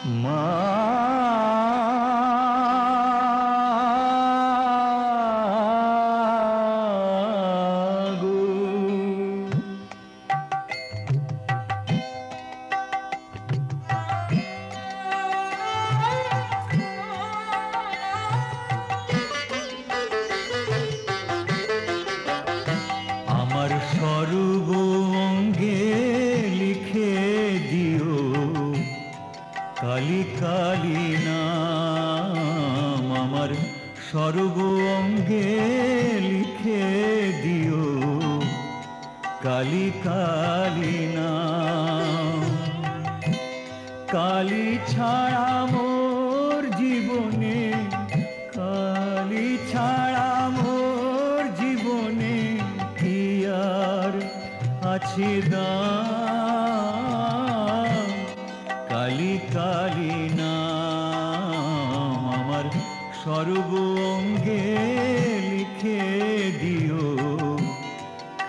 মা গো, আমার সর্ব অঙ্গে লিখে দিও কালী কালী নাম। আমার সর্ব অঙ্গে লিখে দিও কালী কালী নাম। কালী ছাড়া মোর জীবনে, কালী ছাড়া মোর জীবনে কি আর আছে দাম। কালী কালী নাম আমার সর্ব অঙ্গে লিখে দিও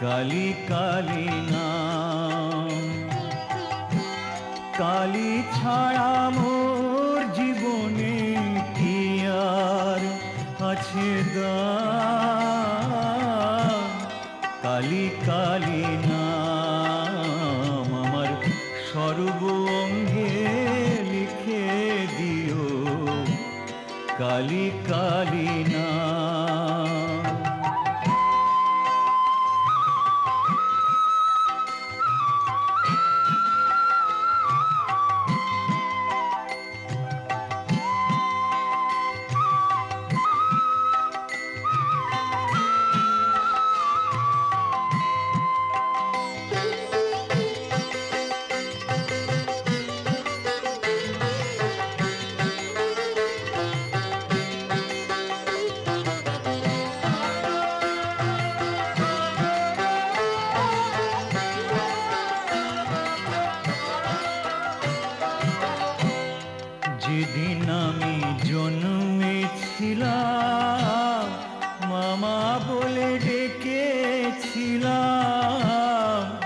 কালী কালী নাম। কালী ছাড়া মোর জীবনে কি আর আছে দাম। কালী কালী নাম আমার সর্ব অঙ্গে লিখে দিও কালী কালী নাম। যেদিন আমি জন্মেছিলাম মামা বলে ডেকেছিলাম।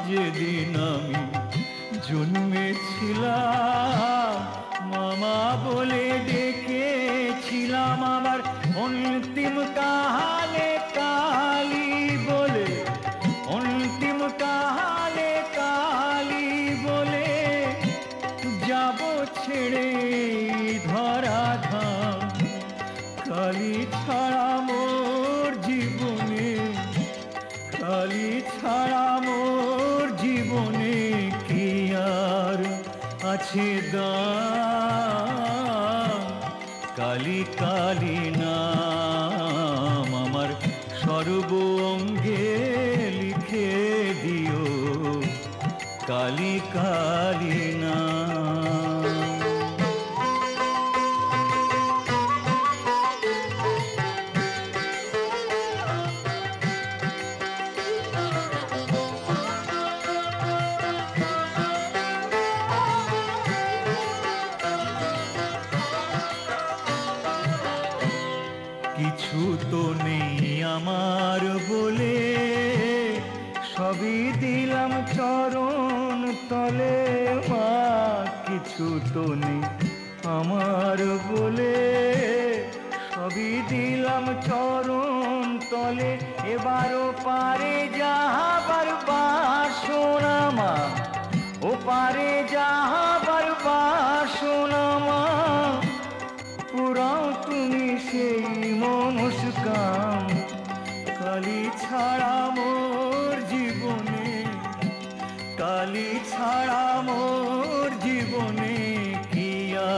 যেদিন আমি জন্মেছিলাম মামা বলে ডেকেছিলাম। আমার অন্তিম কালে কালী বলে, অন্তিম কালে কালী বলে যাব ছেড়ে ধরা ধাম। কালী ছাড়া মোর জীবনে, কালী ছাড়া মোর জীবনে কি আর আছে দাম। কালী কালী নাম আমার সর্ব অঙ্গে লিখে দিও কালী কালী নাম। কিছু তো নেই আমার বলে সবই দিলাম চরণ তলে। মা কিছু তো নেই আমার বলে সবই দিলাম চরণ তলে। এবারও পারে যাহাবার বাসনা মা, ও পারে যাহাবার বাসনা মা। পুরাও তুমি সেই মনস্কাম। কালী ছাড়া মোর জীবনে, কালী ছাড়া মোর জীবনে কি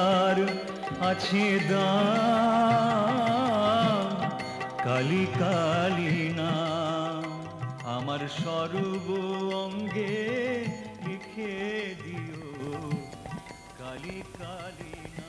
আর আছে দাম। কালী কালী নাম আমার সর্ব অঙ্গে লিখে দিও কালী কালী নাম।